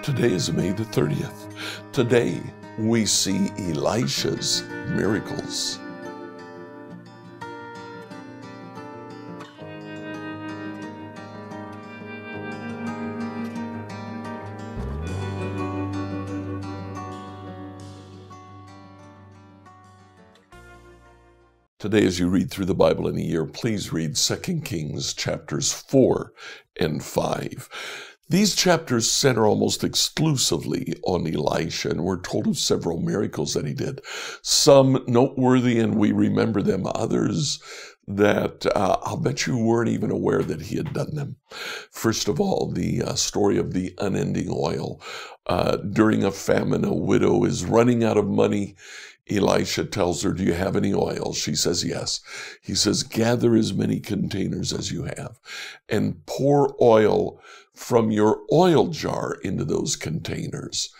Today is May the 30th. Today we see Elisha's miracles. Today, as you read through the Bible in a year, please read 2 Kings chapters 4 and 5. These chapters center almost exclusively on Elisha, and we're told of several miracles that he did. Some noteworthy, and we remember them. Others that I'll bet you weren't even aware that he had done them. First of all, the story of the unending oil. During a famine, a widow is running out of money. Elisha tells her, "Do you have any oil?" She says, "Yes." He says, "Gather as many containers as you have and pour oil from your oil jar into those containers."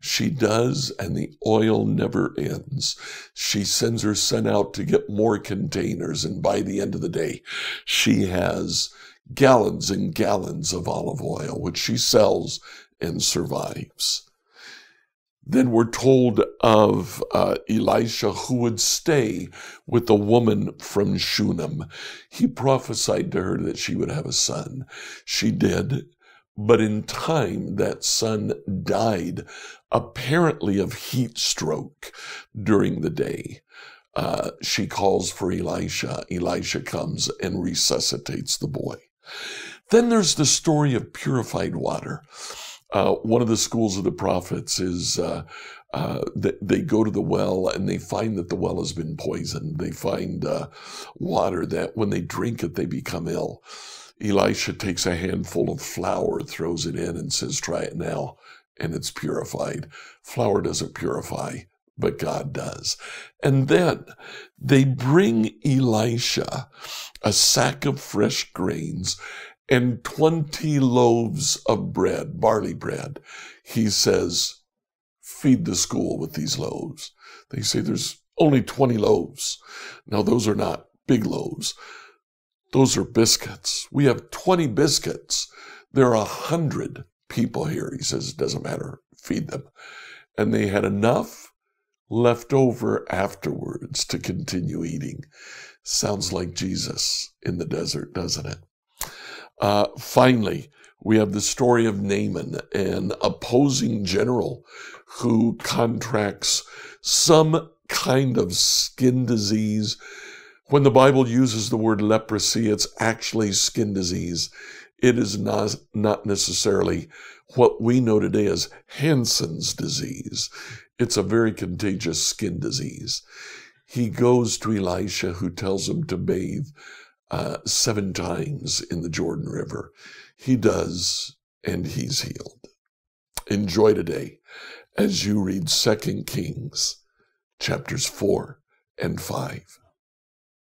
She does, and the oil never ends. She sends her son out to get more containers, and by the end of the day, she has gallons and gallons of olive oil, which she sells and survives. Then we're told of Elisha, who would stay with a woman from Shunem. He prophesied to her that she would have a son. She did, but in time that son died, apparently of heat stroke during the day. She calls for Elisha. Elisha comes and resuscitates the boy. Then there's the story of purified water. One of the schools of the prophets is that they go to the well and they find that the well has been poisoned. They find water that when they drink it, they become ill. Elisha takes a handful of flour, throws it in, and says, "Try it now," and it's purified. Flour doesn't purify, but God does. And then they bring Elisha a sack of fresh grains and 20 loaves of bread, barley bread. He says, "Feed the school with these loaves." They say there's only 20 loaves. Now, those are not big loaves. Those are biscuits. We have 20 biscuits. There are 100 people here. He says, "It doesn't matter. Feed them." And they had enough left over afterwards to continue eating. Sounds like Jesus in the desert, doesn't it? Finally, we have the story of Naaman, an opposing general who contracts some kind of skin disease. When the Bible uses the word leprosy, it's actually skin disease. It is not necessarily what we know today as Hansen's disease. It's a very contagious skin disease. He goes to Elisha, who tells him to bathe 7 times in the Jordan River. He does, and he's healed. Enjoy today as you read 2 Kings chapters 4 and 5.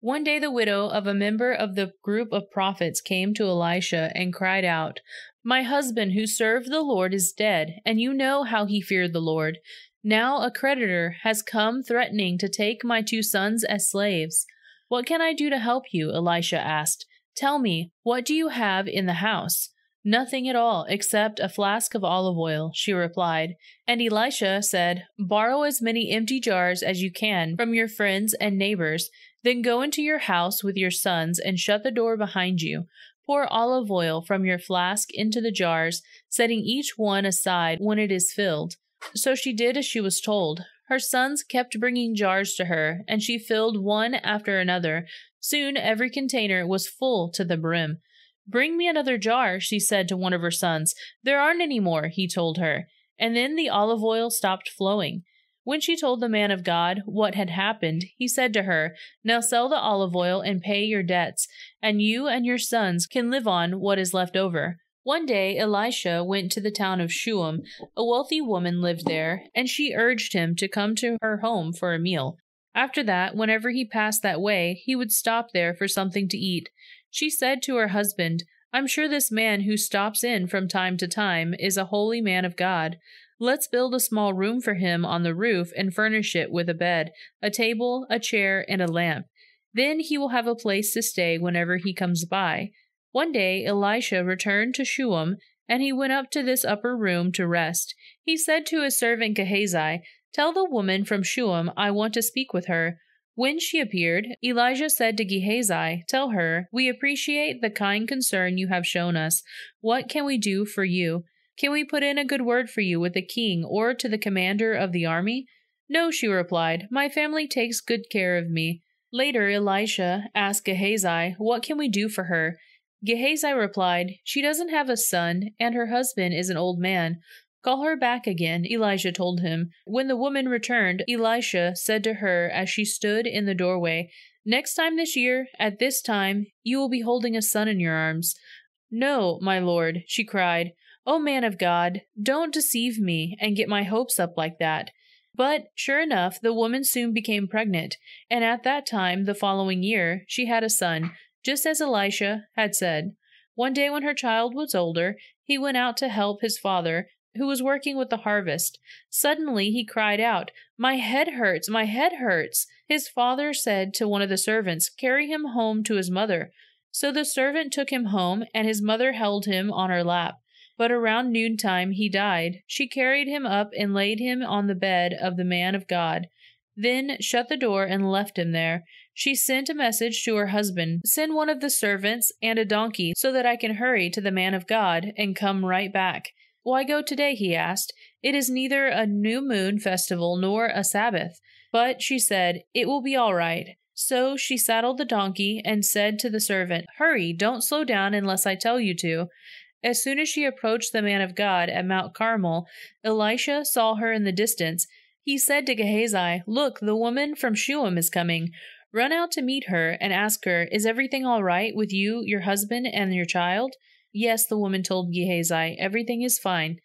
One day the widow of a member of the group of prophets came to Elisha and cried out, "My husband who served the Lord is dead, and you know how he feared the Lord. Now a creditor has come threatening to take my 2 sons as slaves. What can I do to help you?" Elisha asked. "Tell me, what do you have in the house?" "Nothing at all, except a flask of olive oil," she replied. And Elisha said, "Borrow as many empty jars as you can from your friends and neighbors. Then go into your house with your sons and shut the door behind you. Pour olive oil from your flask into the jars, setting each one aside when it is filled." So she did as she was told. Her sons kept bringing jars to her, and she filled one after another. Soon every container was full to the brim. "Bring me another jar," she said to one of her sons. "There aren't any more," he told her. And then the olive oil stopped flowing. When she told the man of God what had happened, he said to her, "Now sell the olive oil and pay your debts, and you and your sons can live on what is left over." One day Elisha went to the town of Shunem. A wealthy woman lived there, and she urged him to come to her home for a meal. After that, whenever he passed that way, he would stop there for something to eat. She said to her husband, "I'm sure this man who stops in from time to time is a holy man of God. Let's build a small room for him on the roof and furnish it with a bed, a table, a chair, and a lamp. Then he will have a place to stay whenever he comes by. One day Elisha returned to Shunem, and he went up to this upper room to rest. He said to his servant Gehazi, "Tell the woman from Shunem I want to speak with her." When she appeared, Elijah said to Gehazi, "Tell her, we appreciate the kind concern you have shown us. What can we do for you? Can we put in a good word for you with the king or to the commander of the army?" "No," she replied, "my family takes good care of me." Later, Elisha asked Gehazi, "What can we do for her?" Gehazi replied, "She doesn't have a son, and her husband is an old man." "Call her back again," Elijah told him. When the woman returned, Elisha said to her as she stood in the doorway, "Next time this year, at this time, you will be holding a son in your arms." "No, my lord," she cried. "O man of God, don't deceive me and get my hopes up like that." But, sure enough, the woman soon became pregnant, and at that time, the following year, she had a son, just as Elisha had said. One day when her child was older, he went out to help his father, who was working with the harvest. Suddenly he cried out, "My head hurts, my head hurts." His father said to one of the servants, "Carry him home to his mother." So the servant took him home, and his mother held him on her lap. But around noontime he died. She carried him up and laid him on the bed of the man of God, then shut the door and left him there. She sent a message to her husband, "Send one of the servants and a donkey so that I can hurry to the man of God and come right back." "Why go today?" he asked. "It is neither a new moon festival nor a Sabbath." But she said, "It will be all right." So she saddled the donkey and said to the servant, "Hurry, don't slow down unless I tell you to." As soon as she approached the man of God at Mount Carmel, Elisha saw her in the distance. He said to Gehazi, "Look, the woman from Shunem is coming. Run out to meet her and ask her, 'Is everything all right with you, your husband, and your child?'" "Yes," the woman told Gehazi, "everything is fine."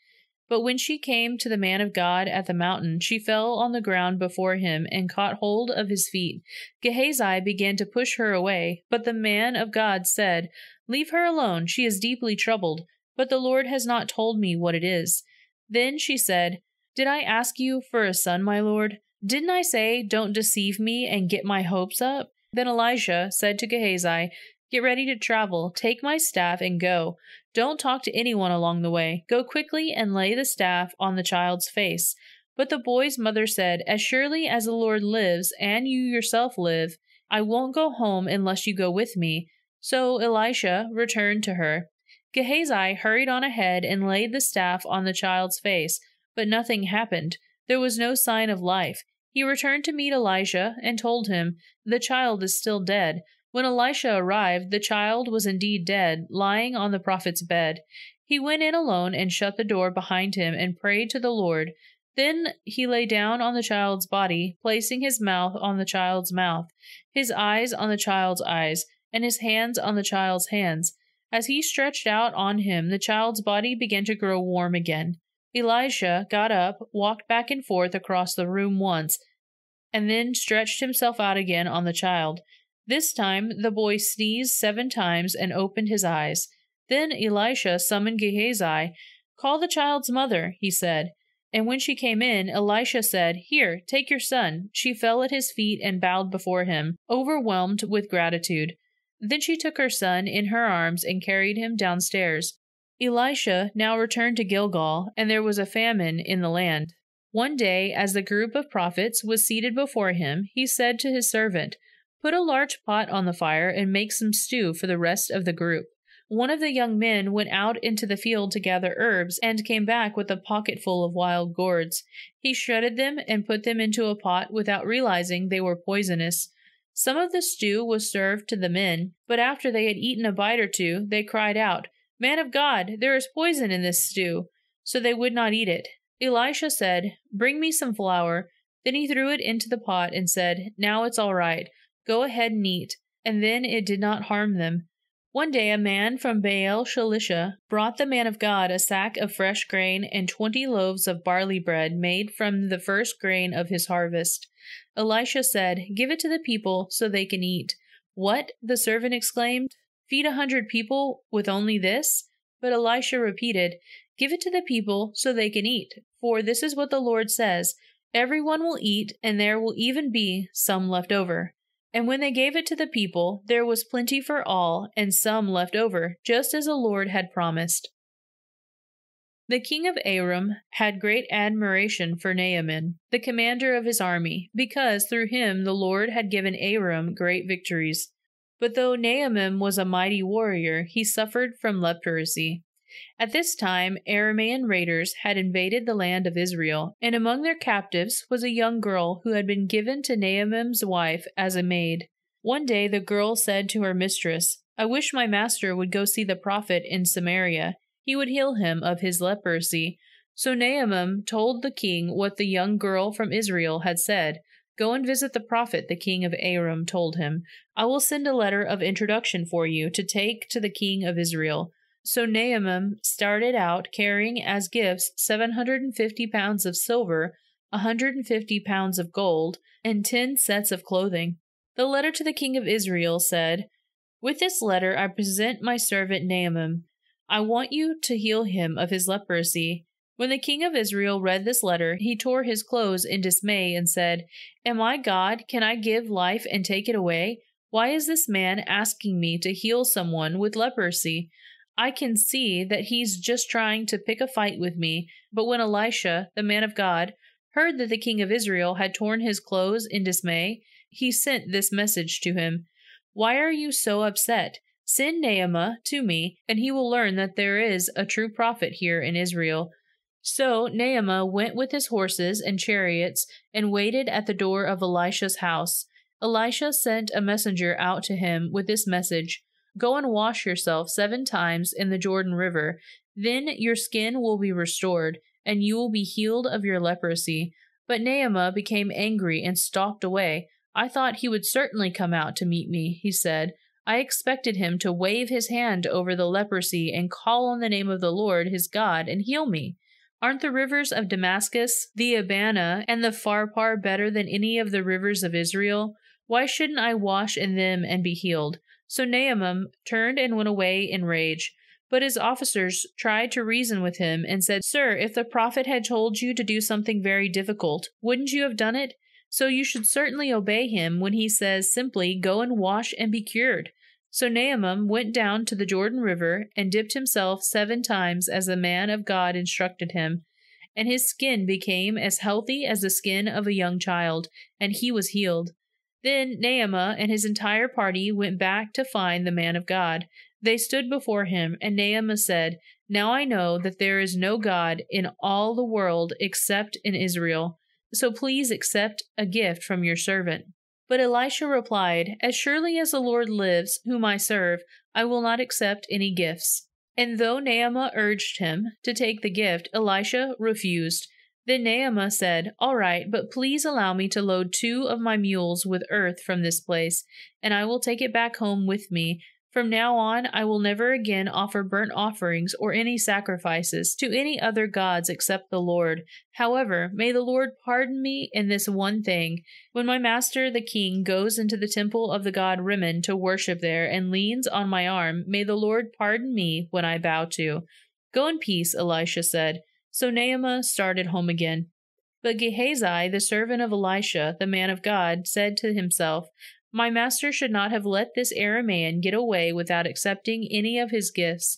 But when she came to the man of God at the mountain, she fell on the ground before him and caught hold of his feet. Gehazi began to push her away, but the man of God said, "Leave her alone, she is deeply troubled, but the Lord has not told me what it is." Then she said, "Did I ask you for a son, my lord? Didn't I say, 'Don't deceive me and get my hopes up'?" Then Elisha said to Gehazi, "Get ready to travel, take my staff and go. Don't talk to anyone along the way. Go quickly and lay the staff on the child's face." But the boy's mother said, "As surely as the Lord lives and you yourself live, I won't go home unless you go with me." So Elisha returned to her. Gehazi hurried on ahead and laid the staff on the child's face, but nothing happened. There was no sign of life. He returned to meet Elisha and told him, "The child is still dead." When Elisha arrived, the child was indeed dead, lying on the prophet's bed. He went in alone and shut the door behind him and prayed to the Lord. Then he lay down on the child's body, placing his mouth on the child's mouth, his eyes on the child's eyes, and his hands on the child's hands. As he stretched out on him, the child's body began to grow warm again. Elisha got up, walked back and forth across the room once, and then stretched himself out again on the child. This time the boy sneezed 7 times and opened his eyes. Then Elisha summoned Gehazi. "Call the child's mother," he said. And when she came in, Elisha said, "Here, take your son." She fell at his feet and bowed before him, overwhelmed with gratitude. Then she took her son in her arms and carried him downstairs. Elisha now returned to Gilgal, and there was a famine in the land. One day, as the group of prophets was seated before him, he said to his servant, "Put a large pot on the fire and make some stew for the rest of the group." One of the young men went out into the field to gather herbs and came back with a pocketful of wild gourds. He shredded them and put them into a pot without realizing they were poisonous. Some of the stew was served to the men, but after they had eaten a bite or two, they cried out, "Man of God, there is poison in this stew." So they would not eat it. Elisha said, "Bring me some flour." Then he threw it into the pot and said, "Now it's all right. Go ahead and eat." And then it did not harm them. One day a man from Baal Shalisha brought the man of God a sack of fresh grain and 20 loaves of barley bread made from the first grain of his harvest. Elisha said, "Give it to the people so they can eat." "What?" the servant exclaimed. "Feed 100 people with only this?" But Elisha repeated, "Give it to the people so they can eat. For this is what the Lord says, everyone will eat, and there will even be some left over." And when they gave it to the people, there was plenty for all, and some left over, just as the Lord had promised. The king of Aram had great admiration for Naaman, the commander of his army, because through him the Lord had given Aram great victories. But though Naaman was a mighty warrior, he suffered from leprosy. At this time, Aramean raiders had invaded the land of Israel, and among their captives was a young girl who had been given to Naaman's wife as a maid. One day the girl said to her mistress, "I wish my master would go see the prophet in Samaria. He would heal him of his leprosy." So Naaman told the king what the young girl from Israel had said. "Go and visit the prophet," the king of Aram told him. "I will send a letter of introduction for you to take to the king of Israel." So Naaman started out carrying as gifts 750 pounds of silver, 150 pounds of gold, and 10 sets of clothing. The letter to the king of Israel said, "With this letter I present my servant Naaman. I want you to heal him of his leprosy." When the king of Israel read this letter, he tore his clothes in dismay and said, "Am I God? Can I give life and take it away? Why is this man asking me to heal someone with leprosy? I can see that he's just trying to pick a fight with me." But when Elisha, the man of God, heard that the king of Israel had torn his clothes in dismay, he sent this message to him: "Why are you so upset? Send Naaman to me, and he will learn that there is a true prophet here in Israel." So Naaman went with his horses and chariots and waited at the door of Elisha's house. Elisha sent a messenger out to him with this message: "Go and wash yourself 7 times in the Jordan River. Then your skin will be restored, and you will be healed of your leprosy." But Naaman became angry and stalked away. "I thought he would certainly come out to meet me," he said. "I expected him to wave his hand over the leprosy and call on the name of the Lord his God and heal me. Aren't the rivers of Damascus, the Abana, and the Pharpar better than any of the rivers of Israel? Why shouldn't I wash in them and be healed?" So Naaman turned and went away in rage. But his officers tried to reason with him and said, "Sir, if the prophet had told you to do something very difficult, wouldn't you have done it? So you should certainly obey him when he says simply, 'Go and wash and be cured.'" So Naaman went down to the Jordan River and dipped himself 7 times as the man of God instructed him. And his skin became as healthy as the skin of a young child, and he was healed. Then Naaman and his entire party went back to find the man of God. They stood before him, and Naaman said, "Now I know that there is no God in all the world except in Israel. So please accept a gift from your servant." But Elisha replied, "As surely as the Lord lives, whom I serve, I will not accept any gifts." And though Naaman urged him to take the gift, Elisha refused. Then Naaman said, "All right, but please allow me to load 2 of my mules with earth from this place, and I will take it back home with me. From now on, I will never again offer burnt offerings or any sacrifices to any other gods except the Lord. However, may the Lord pardon me in this one thing. When my master the king goes into the temple of the god Rimmon to worship there and leans on my arm, may the Lord pardon me when I bow to." "Go in peace," Elisha said. So Naaman started home again. But Gehazi, the servant of Elisha, the man of God, said to himself, "My master should not have let this Aramean get away without accepting any of his gifts.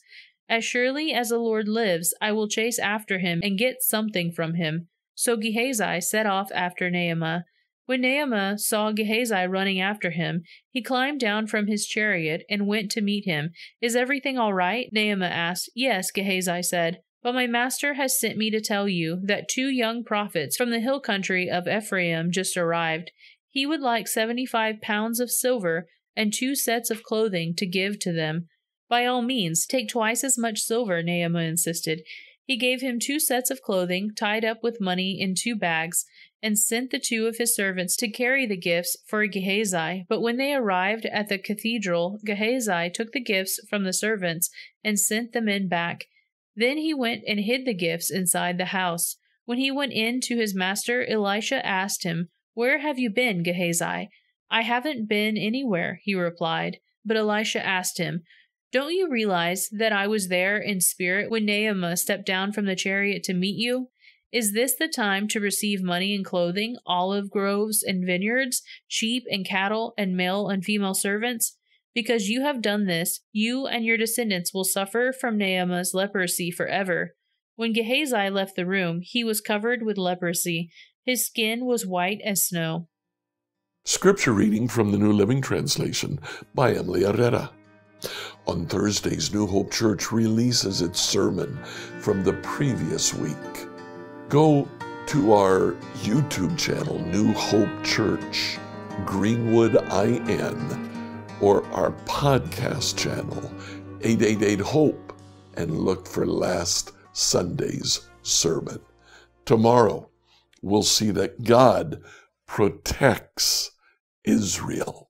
As surely as the Lord lives, I will chase after him and get something from him." So Gehazi set off after Naaman. When Naaman saw Gehazi running after him, he climbed down from his chariot and went to meet him. "Is everything all right?" Naaman asked. "Yes," Gehazi said. "But my master has sent me to tell you that 2 young prophets from the hill country of Ephraim just arrived. He would like 75 pounds of silver and 2 sets of clothing to give to them." "By all means, take twice as much silver," Naaman insisted. He gave him 2 sets of clothing, tied up with money in 2 bags, and sent the 2 of his servants to carry the gifts for Gehazi. But when they arrived at the cathedral, Gehazi took the gifts from the servants and sent the men back. Then he went and hid the gifts inside the house. When he went in to his master, Elisha asked him, "Where have you been, Gehazi?" "I haven't been anywhere," he replied. But Elisha asked him, "Don't you realize that I was there in spirit when Naaman stepped down from the chariot to meet you? Is this the time to receive money and clothing, olive groves and vineyards, sheep and cattle, and male and female servants? Because you have done this, you and your descendants will suffer from Naaman's leprosy forever. When Gehazi left the room, he was covered with leprosy. His skin was white as snow. Scripture reading from the New Living Translation by Emily Herrera. On Thursdays, New Hope Church releases its sermon from the previous week. Go to our YouTube channel, New Hope Church, Greenwood IN, or our podcast channel, 888 Hope, and look for last Sunday's sermon. Tomorrow, we'll see that God protects Israel.